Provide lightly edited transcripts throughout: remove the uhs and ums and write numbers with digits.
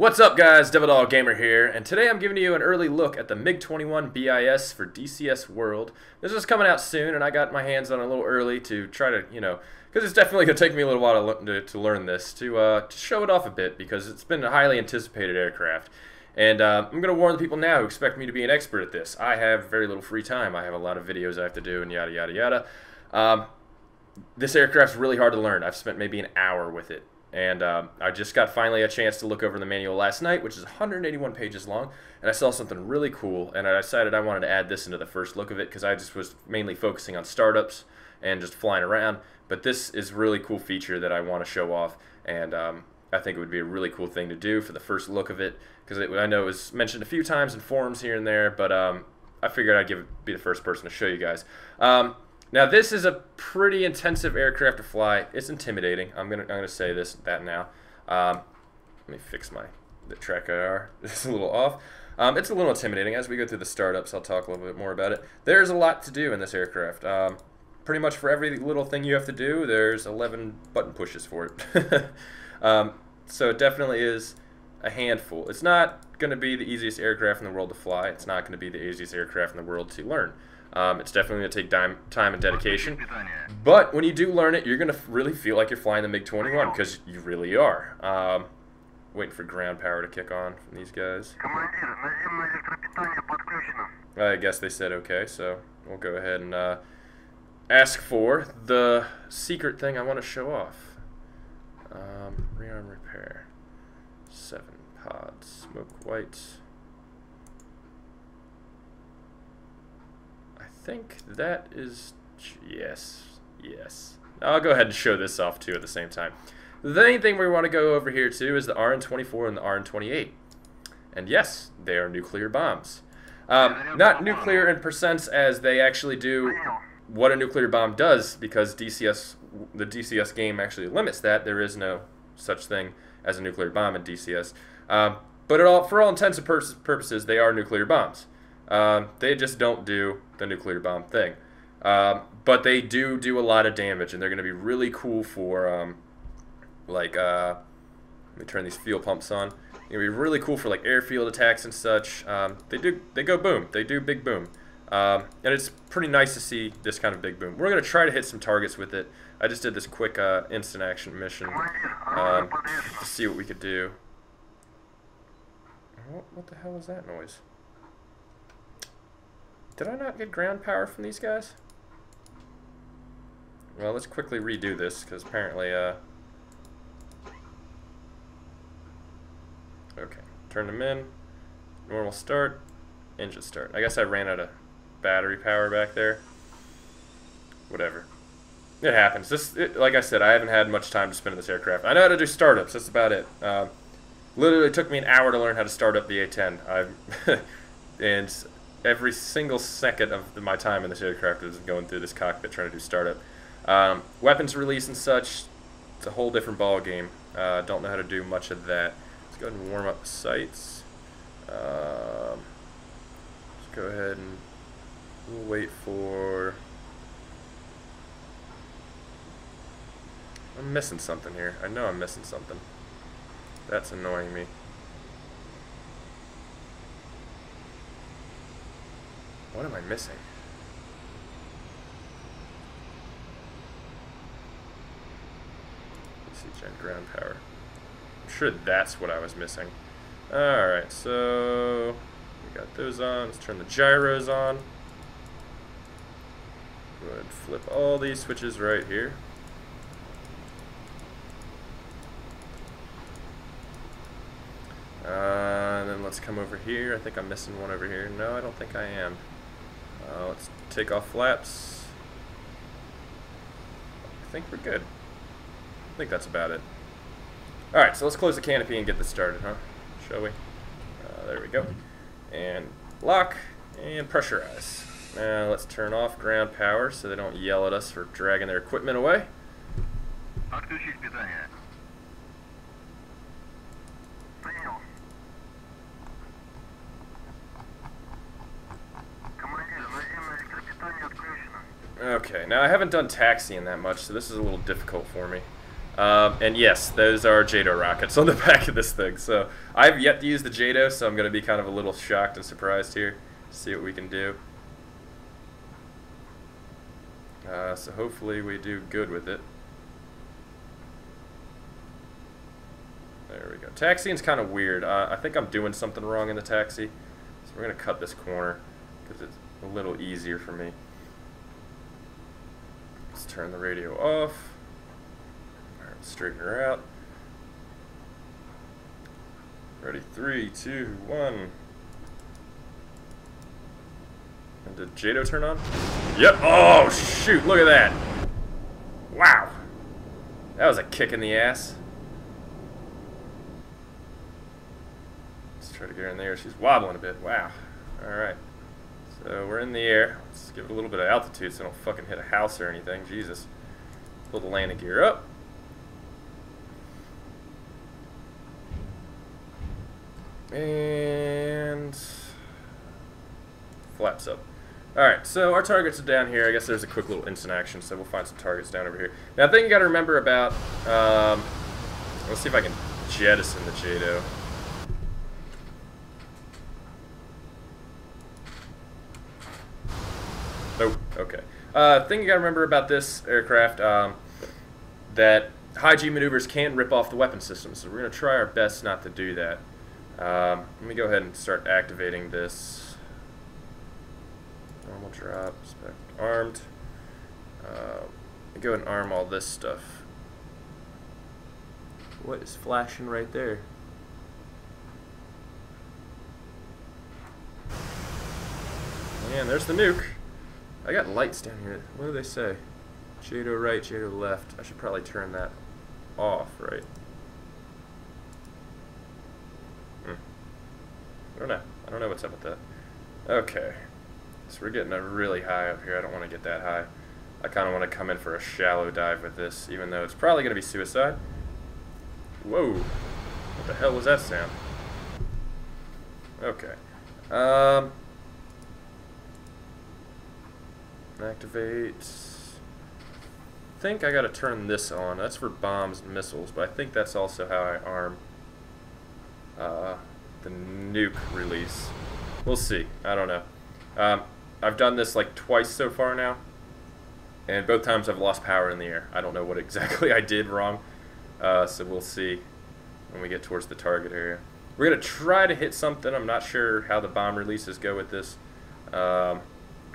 What's up guys, DevilDollGamer here, and today I'm giving you an early look at the Mig-21bis for DCS World. This is coming out soon, and I got my hands on it a little early to try to, because it's definitely going to take me a little while to learn this, to show it off a bit, because it's been a highly anticipated aircraft. And I'm going to warn the people now who expect me to be an expert at this. I have very little free time. I have a lot of videos I have to do, and yada yada yada. This aircraft's really hard to learn. I've spent maybe an hour with it. And I just got finally a chance to look over the manual last night, which is 181 pages long, and I saw something really cool, and I decided I wanted to add this into the first look of it because I just was mainly focusing on startups and just flying around. But this is a really cool feature that I want to show off, and I think it would be a really cool thing to do for the first look of it, because I know it was mentioned a few times in forums here and there, but I figured I'd be the first person to show you guys. Now this is a pretty intensive aircraft to fly. It's intimidating. I'm gonna say that now. Let me fix the track IR. It's a little off. It's a little intimidating. As we go through the startups, I'll talk a little bit more about it. There's a lot to do in this aircraft. Pretty much for every little thing you have to do, there's 11 button pushes for it. So it definitely is a handful. It's not going to be the easiest aircraft in the world to fly. It's not going to be the easiest aircraft in the world to learn. It's definitely going to take time and dedication, but when you do learn it, you're going to really feel like you're flying the MiG-21, because you really are. Waiting for ground power to kick on from these guys. I guess they said okay, so we'll go ahead and ask for the secret thing I want to show off. Rearm repair. 7 pods. Smoke white. I think that is, yes. I'll go ahead and show this off too at the same time. The main thing we want to go over here too is the RN-24 and the RN-28. And yes, they are nuclear bombs. Not nuclear in percents as they actually do what a nuclear bomb does, because the DCS game actually limits that. There is no such thing as a nuclear bomb in DCS. But for all intents and purposes, they are nuclear bombs. They just don't do the nuclear bomb thing. But they do a lot of damage, and they're going to be really cool for, let me turn these fuel pumps on. They're going to be really cool for, like, airfield attacks and such. They go boom. They do big boom. And it's pretty nice to see this kind of big boom. We're going to try to hit some targets with it. I just did this quick instant action mission to see what we could do. What the hell was that noise? Did I not get ground power from these guys? Well, let's quickly redo this, because apparently, okay, turn them in, normal start, engine start. I guess I ran out of battery power back there. Whatever. It happens. Like I said, I haven't had much time to spend in this aircraft. I know how to do startups, that's about it. Literally took me an hour to learn how to start up the A-10. And every single second of my time in this aircraft is going through this cockpit trying to do startup. Weapons release and such, it's a whole different ball game. Don't know how to do much of that. Let's go ahead and warm up the sights. Let's go ahead and we'll wait for... I'm missing something here. I know I'm missing something. That's annoying me. What am I missing? Let's see, gen ground power. I'm sure that's what I was missing. Alright, so we got those on. Let's turn the gyros on. Go ahead and flip all these switches right here. And then let's come over here. I think I'm missing one over here. No, I don't think I am. Let's take off flaps. I think we're good. I think that's about it. Alright, so let's close the canopy and get this started, huh? Shall we? There we go. And lock and pressurize. Now let's turn off ground power so they don't yell at us for dragging their equipment away. Okay, now I haven't done taxiing that much, so this is a little difficult for me. And yes, those are JATO rockets on the back of this thing. So I've yet to use the JATO, so I'm going to be kind of a little shocked and surprised here. See what we can do. So hopefully we do good with it. There we go. Taxiing's kind of weird. I think I'm doing something wrong in the taxi. So we're going to cut this corner because it's a little easier for me. Let's turn the radio off. Alright, straighten her out. Ready? 3, 2, 1. And did JATO turn on? Yep. Oh, shoot. Look at that. Wow. That was a kick in the ass. Let's try to get her in the air. She's wobbling a bit. Wow. Alright. So we're in the air. Let's give it a little bit of altitude so I don't fucking hit a house or anything. Jesus. Pull the landing gear up. And flaps up. Alright, so our targets are down here. I guess there's a quick little instant action, so we'll find some targets down over here. Now, the thing you got to remember about, let's see if I can jettison the JATO. Oh, okay. Thing you got to remember about this aircraft, that high G maneuvers can rip off the weapon system, so we're going to try our best not to do that. Let me go ahead and start activating this. Normal drop, spec armed. Go ahead and arm all this stuff. What is flashing right there? Man, there's the nuke. I got lights down here. What do they say? JATO right, JATO left. I should probably turn that off, right? I don't know what's up with that. Okay. So we're getting a really high up here. I don't want to get that high. I kind of want to come in for a shallow dive with this, even though it's probably going to be suicide. Whoa. What the hell was that sound? Okay. Activate. I think I got to turn this on. That's for bombs and missiles, but I think that's also how I arm the nuke release. We'll see. I don't know. I've done this like twice so far now, and both times I've lost power in the air. I don't know what exactly I did wrong, so we'll see when we get towards the target area. We're going to try to hit something. I'm not sure how the bomb releases go with this. We're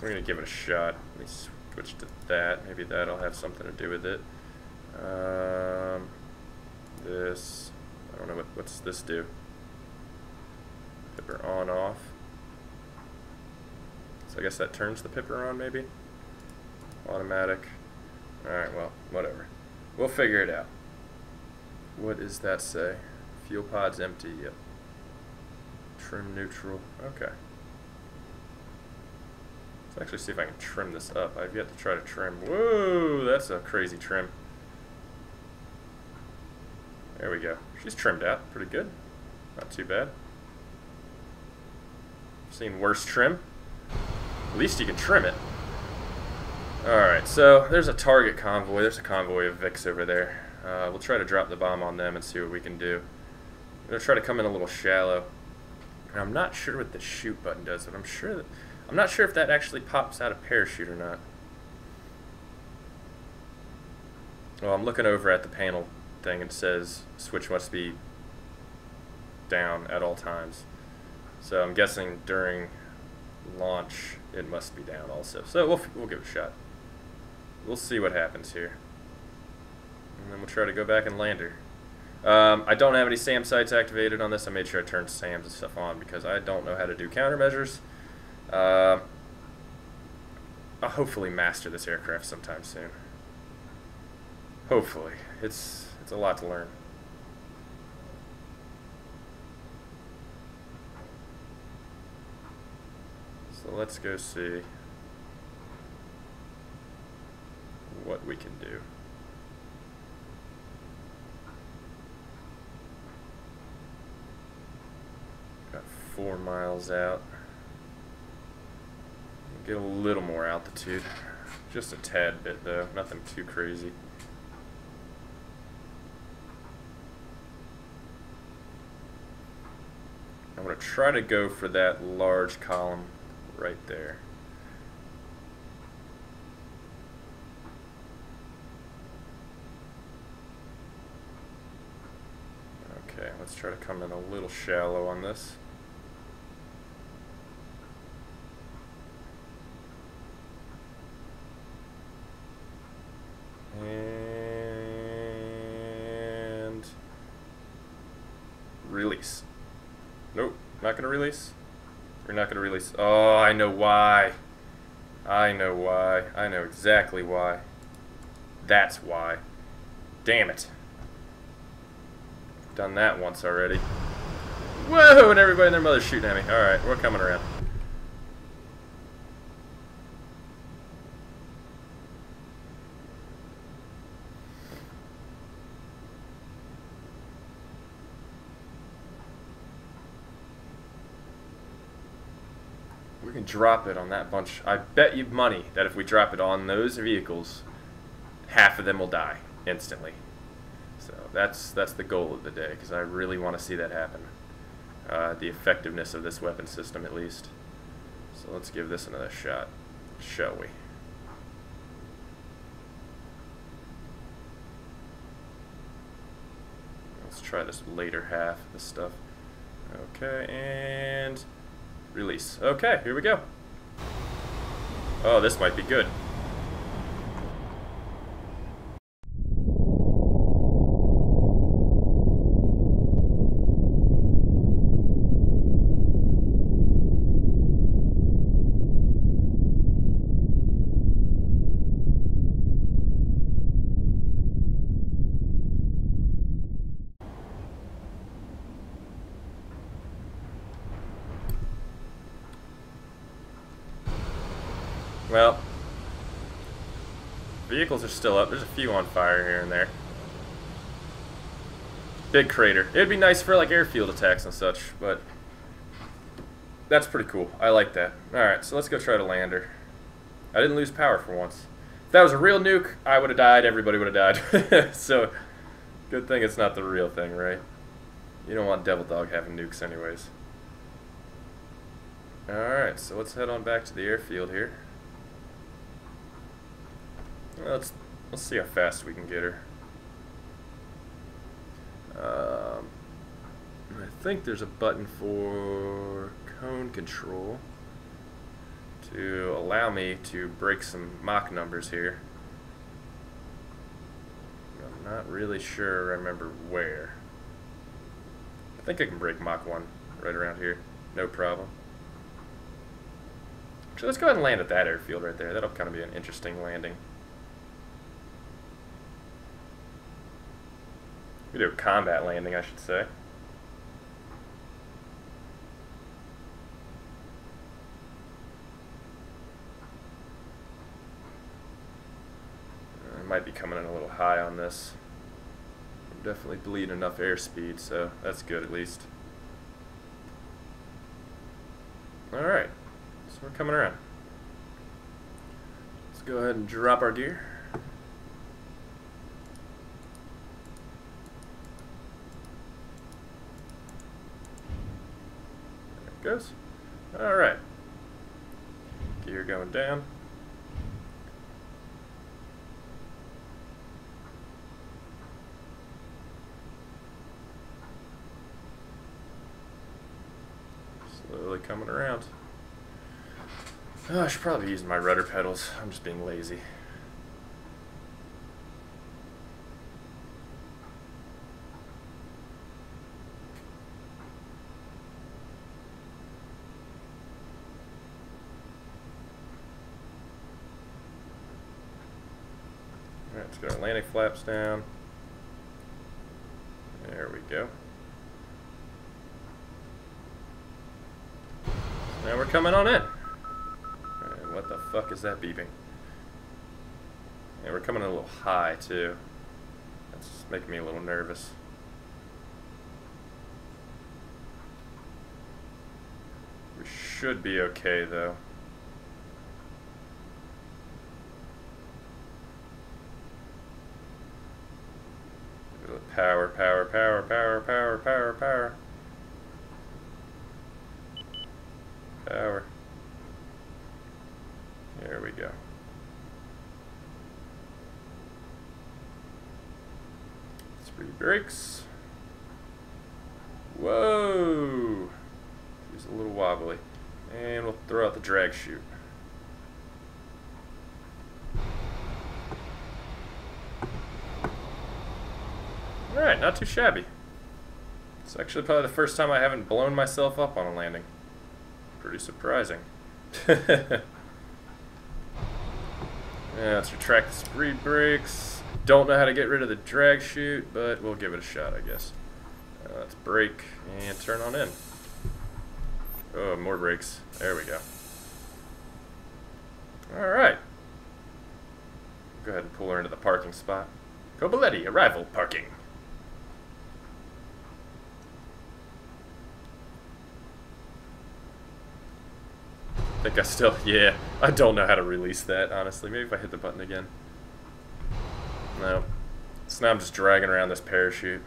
going to give it a shot. Let me switch to that. Maybe that'll have something to do with it. This, I don't know, what's this do? Pipper on, off. So I guess that turns the pipper on, maybe? Automatic. Alright, well, whatever. We'll figure it out. What does that say? Fuel pod's empty, yep. Trim neutral, okay. Let's actually see if I can trim this up. I've yet to try to trim. Whoa, that's a crazy trim. There we go. She's trimmed out, pretty good. Not too bad. I've seen worse trim. At least you can trim it. Alright, so there's a target convoy. There's a convoy of Vics over there. We'll try to drop the bomb on them and see what we can do. I'm going to try to come in a little shallow. And I'm not sure what the shoot button does, but I'm not sure if that actually pops out a parachute or not. Well, I'm looking over at the panel thing and it says switch must be down at all times. So I'm guessing during launch it must be down also. So we'll give it a shot. We'll see what happens here. And then we'll try to go back and land her. I don't have any SAM sights activated on this. I made sure I turned SAMs and stuff on because I don't know how to do countermeasures. I'll hopefully master this aircraft sometime soon. Hopefully. It's a lot to learn. So let's go see what we can do. Got 4 miles out. Get a little more altitude. Just a tad bit though, nothing too crazy. I'm going to try to go for that large column right there. Okay, let's try to come in a little shallow on this. And release. Nope, not going to release. We're not going to release. Oh, I know why. I know why. I know exactly why. That's why. Damn it. Done that once already. Whoa, and everybody and their mother's shooting at me. Alright, we're coming around. We can drop it on that bunch. I bet you money that if we drop it on those vehicles, half of them will die instantly. So that's the goal of the day, because I really want to see that happen. The effectiveness of this weapon system, at least. So let's give this another shot, shall we? Let's try this later half of this stuff. Okay, and release. Okay, here we go. Oh, this might be good. Well, vehicles are still up. There's a few on fire here and there. Big crater. It'd be nice for like airfield attacks and such, but that's pretty cool. I like that. Alright, so let's go try to land her. I didn't lose power for once. If that was a real nuke, I would have died. Everybody would have died. So, good thing it's not the real thing, right? You don't want Devil Dog having nukes anyways. Alright, so let's head on back to the airfield here. Let's see how fast we can get her. I think there's a button for cone control to allow me to break some Mach numbers here. I'm not really sure I remember where. I think I can break Mach 1 right around here. No problem. So let's go ahead and land at that airfield right there. That'll kind of be an interesting landing. We do a combat landing, I should say. I might be coming in a little high on this. I'm definitely bleeding enough airspeed, so that's good at least. Alright, so we're coming around. Let's go ahead and drop our gear. Goes. Alright. Gear going down. Slowly coming around. Oh, I should probably be using my rudder pedals. I'm just being lazy. Alright, let's get our landing flaps down. There we go. Now we're coming on in. Alright, what the fuck is that beeping? Yeah, we're coming in a little high too. That's making me a little nervous. We should be okay though. Power, power, power, power, power, power, power. go. Speed brakes. Whoa! She's a little wobbly. And we'll throw out the drag chute. Alright, not too shabby. It's actually probably the first time I haven't blown myself up on a landing. Pretty surprising. Yeah, let's retract the speed brakes. Don't know how to get rid of the drag chute, but we'll give it a shot, I guess. Let's brake and turn on in. Oh, more brakes. There we go. Alright. Go ahead and pull her into the parking spot. Coboletti, arrival parking. I think I still, yeah, I don't know how to release that, honestly. Maybe if I hit the button again. No. So now I'm just dragging around this parachute.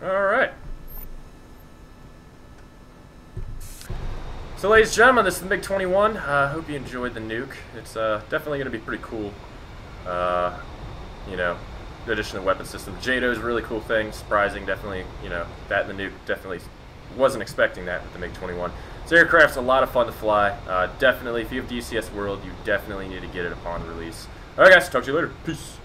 Alright. So ladies and gentlemen, this is the Mig-21. I hope you enjoyed the nuke. It's definitely going to be pretty cool. You know, the addition of the weapon system. JATO is a really cool thing, surprising, definitely, you know, that and the nuke definitely wasn't expecting that with the MiG-21. This aircraft's a lot of fun to fly. Definitely, if you have DCS World, you definitely need to get it upon release. Alright guys, talk to you later. Peace.